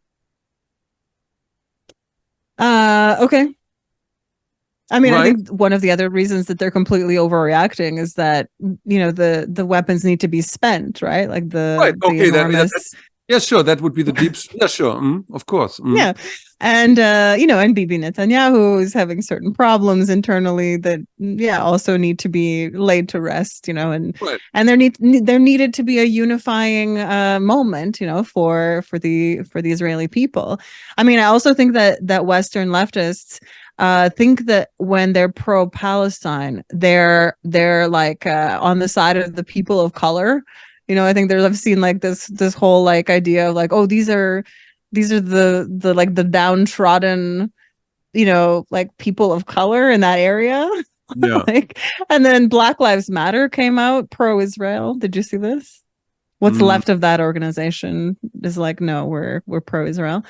Okay. I mean, right? I think one of the other reasons that they're completely overreacting is that, the weapons need to be spent, right? Like the enormous... Yeah, sure. That would be the deep. Yeah, sure. Of course. Yeah. And, and Bibi Netanyahu is having certain problems internally that, also need to be laid to rest, and there needed to be a unifying moment, for the Israeli people. I mean, I also think that Western leftists think that when they're pro-Palestine, they're like on the side of the people of color. I think I've seen like this whole like idea of like, oh, these are the like the downtrodden, like people of color in that area. Yeah. And then Black Lives Matter came out pro-Israel. Did you see this? What's left of that organization is like, no, we're pro-Israel.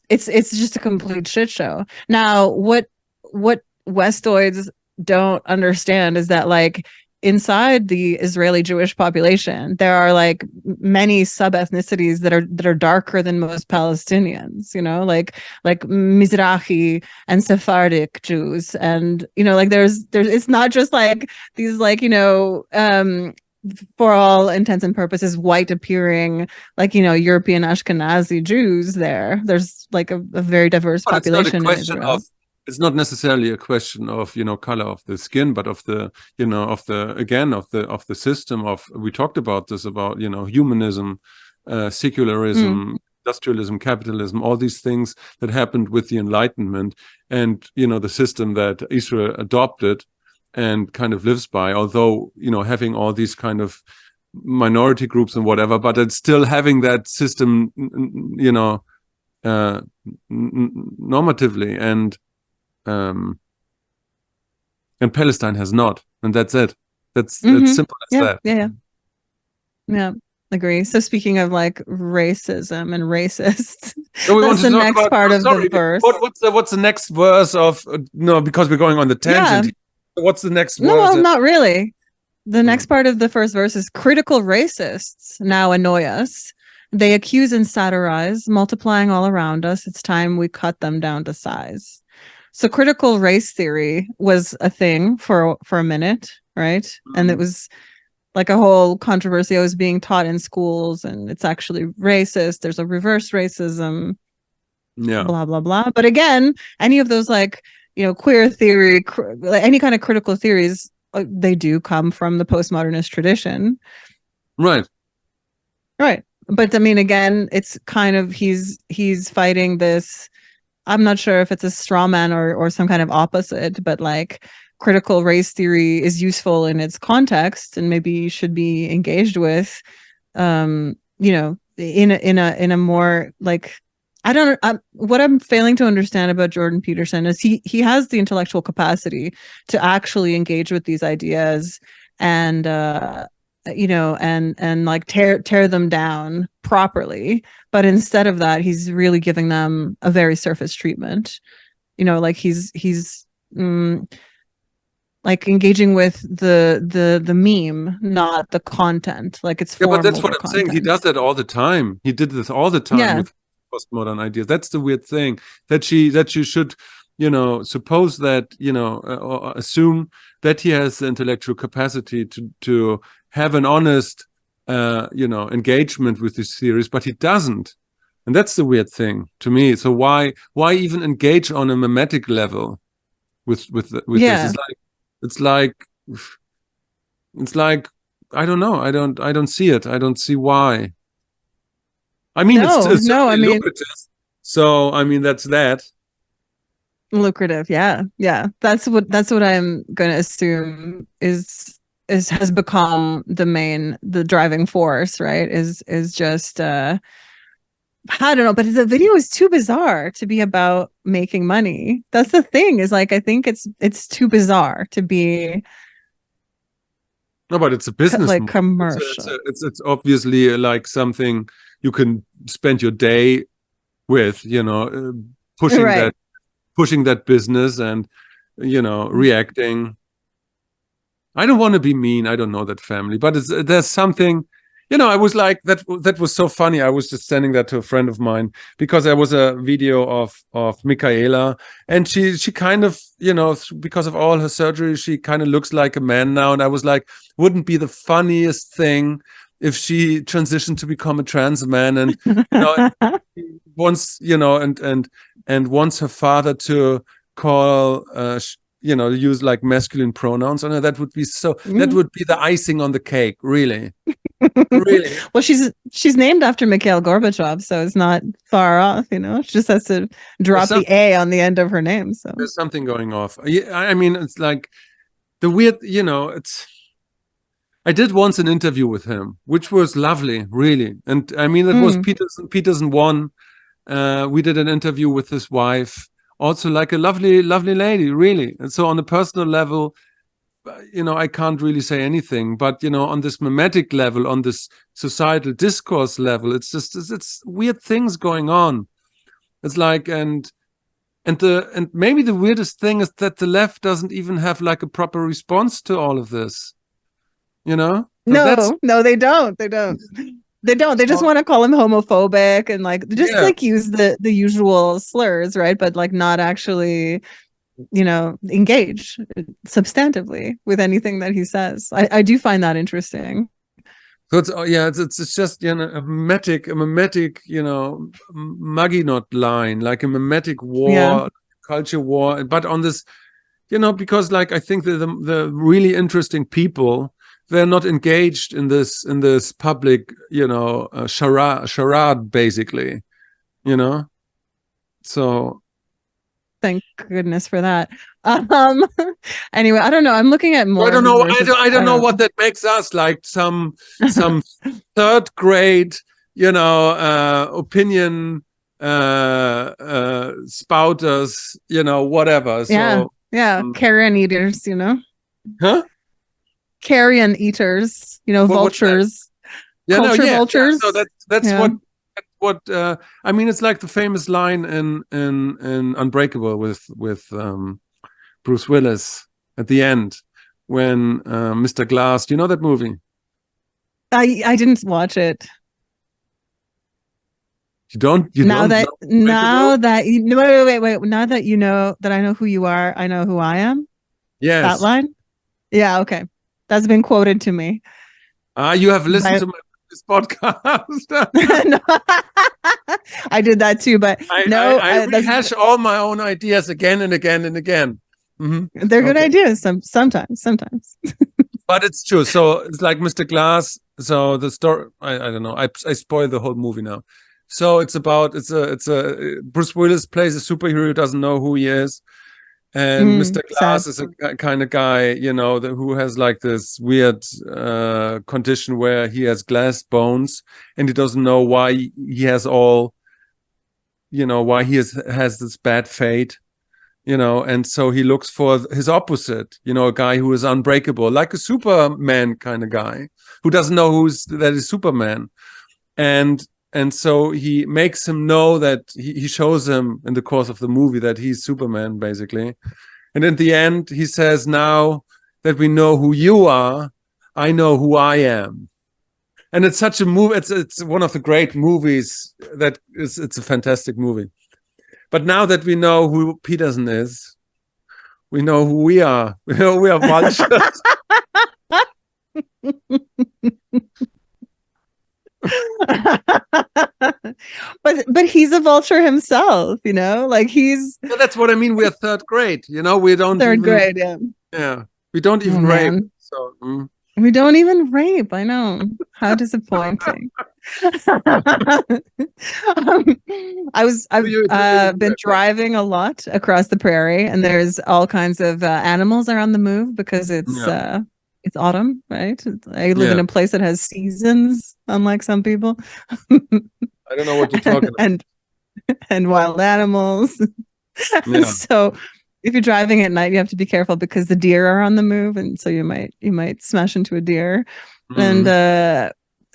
It's just a complete shit show. Now, what Westoids don't understand is that, like, inside the Israeli Jewish population, there are like many sub-ethnicities that are darker than most Palestinians, like Mizrahi and Sephardic Jews. And, like there's it's not just like these like, for all intents and purposes, white appearing, like, European Ashkenazi Jews there. There's like a very diverse population in Israel. It's not necessarily a question of, color of the skin, but of the, of the system of, we talked about this, about, humanism, secularism, industrialism, capitalism, all these things that happened with the Enlightenment, and, the system that Israel adopted and kind of lives by, although, having all these kind of minority groups and whatever, but it's still having that system, normatively, and Palestine has not, and that's it. That's simple as that. Yeah. Agree. So speaking of like racism and racists, that's the next part of the verse. What's the next verse of? No, because we're going on the tangent. Yeah. What's the next verse? No, not really. The next part of the first verse is critical racists now annoy us. They accuse and satirize, multiplying all around us. It's time we cut them down to size. So critical race theory was a thing for a minute, right? And it was like a whole controversy. It was being taught in schools, and it's actually racist. There's a reverse racism, blah, blah, blah. But again, any of those like, queer theory, any kind of critical theories, they do come from the postmodernist tradition. Right. But I mean, again, it's kind of, he's fighting this, I'm not sure if it's a straw man or some kind of opposite, but like critical race theory is useful in its context and maybe should be engaged with, in a more like, what I'm failing to understand about Jordan Peterson is he has the intellectual capacity to actually engage with these ideas and like tear them down properly. But instead of that, he's really giving them a very surface treatment. Like he's like engaging with the meme, not the content. Like it's formal. But that's what I'm saying. He does that all the time. He did this all the time. Yeah. postmodern ideas. That's the weird thing, that you should, suppose that, or assume that he has the intellectual capacity to have an honest, engagement with these theories, but he doesn't. And that's the weird thing to me. So why even engage on a mimetic level with this? It's like I don't know. I don't see it. I don't see why. I mean, it's certainly lucrative. So I mean, that's that. Lucrative, yeah. That's what I'm going to assume has become the driving force, right? Is just I don't know, but the video is too bizarre to be about making money. That's the thing, is like, I think it's too bizarre to be. No, but it's a business, like commercial. It's obviously like something you can spend your day with, pushing that business and, reacting. I don't want to be mean. I don't know that family, but there's something, I was like, that was so funny. I was just sending that to a friend of mine because there was a video of Michaela, and she kind of, because of all her surgery, she kind of looks like a man now. And I was like, wouldn't be the funniest thing if she transitioned to become a trans man and, wants, and wants her father to call, use like masculine pronouns on her. That would be that would be the icing on the cake, really. Really. Well, she's named after Mikhail Gorbachev, so it's not far off, She just has to drop the A on the end of her name. So there's something going off. Yeah, I mean, it's like the weird, I did once an interview with him, which was lovely, really. And I mean, it was Peterson 1. We did an interview with his wife, also like a lovely, lovely lady, really. And so on a personal level, I can't really say anything, but on this mimetic level, on this societal discourse level, it's weird things going on. It's like, and maybe the weirdest thing is that the left doesn't even have like a proper response to all of this. No, they don't. They don't. They just want to call him homophobic and like like use the usual slurs, right? But like not actually, engage substantively with anything that he says. I do find that interesting. So it's just a mimetic, Maginot line, like a mimetic war, culture war. But on this, because like I think the really interesting people, they're not engaged in this public, charade, basically, So thank goodness for that. Anyway, I don't know. I'm looking at more. I don't know. I don't know what that makes us, like some third grade, opinion spouters, whatever. So carrion eaters, Huh? Carrion eaters, vultures. Vultures. So that's what I mean. It's like the famous line in Unbreakable with Bruce Willis at the end when Mr. Glass. Do you know that movie? I didn't watch it. You don't. Wait. Now that you know that I know who you are, I know who I am. Yes. That line. Yeah. Okay. That's been quoted to me. You have listened to this podcast. No, I did that too, but I rehash all my own ideas again and again and again. Mm-hmm. They're good ideas. Sometimes. But it's true. So it's like Mr. Glass. So the story. I don't know. I spoiled the whole movie now. So it's a Bruce Willis plays a superhero who doesn't know who he is. And Mr. Glass is a kind of guy, who has like this weird condition where he has glass bones and he doesn't know why he has why he has this bad fate, and so he looks for his opposite, a guy who is unbreakable, like a Superman kind of guy who doesn't know that is Superman. And so he makes him know that he shows him in the course of the movie that he's Superman, basically. And in the end, he says, now that we know who you are, I know who I am. And it's such a movie. It's one of the great movies that is. It's a fantastic movie. But now that we know who Peterson is, we know who we are. We know we are vultures. but he's a vulture himself, you know, like he's. Yeah, that's what I mean. We're third grade. You know, we don't third even, grade. Yeah. Yeah, we don't even rape. So. We don't even rape. I know. How disappointing. I've been driving a lot across the prairie, and there's all kinds of animals are on the move because it's autumn, right? I live in a place that has seasons, unlike some people. I don't know what you're talking about. And wild animals. So if you're driving at night, you have to be careful because the deer are on the move, and so you might smash into a deer.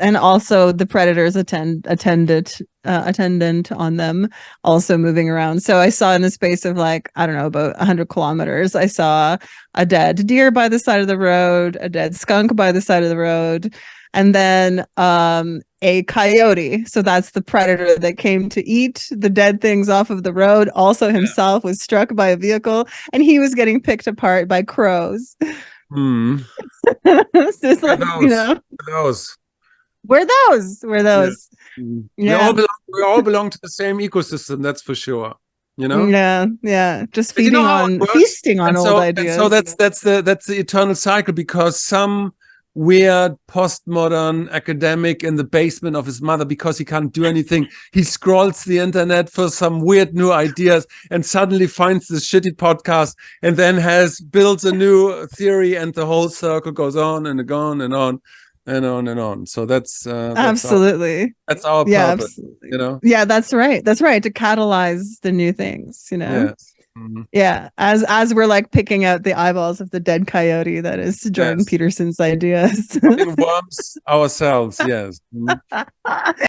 And also the predators attendant on them also moving around. So I saw in the space of like, I don't know, about 100 kilometers, I saw a dead deer by the side of the road, a dead skunk by the side of the road, and then a coyote. So that's the predator that came to eat the dead things off of the road. Also himself was struck by a vehicle, and he was getting picked apart by crows. So it's like, you know, We're those. Yeah. We all belong to the same ecosystem, that's for sure. You know? Yeah. Just feasting on old ideas. So that's the eternal cycle, because some weird postmodern academic in the basement of his mother, because he can't do anything, he scrolls the internet for some weird new ideas and suddenly finds this shitty podcast and then builds a new theory, and the whole circle goes on and on and on. And on and on. So that's absolutely that's our purpose. Absolutely. You know. Yeah, that's right. That's right. To catalyze the new things. You know. Yes. Mm-hmm. Yeah. As we're like picking out the eyeballs of the dead coyote that is Jordan Peterson's ideas. Worms ourselves. Yes. Mm-hmm.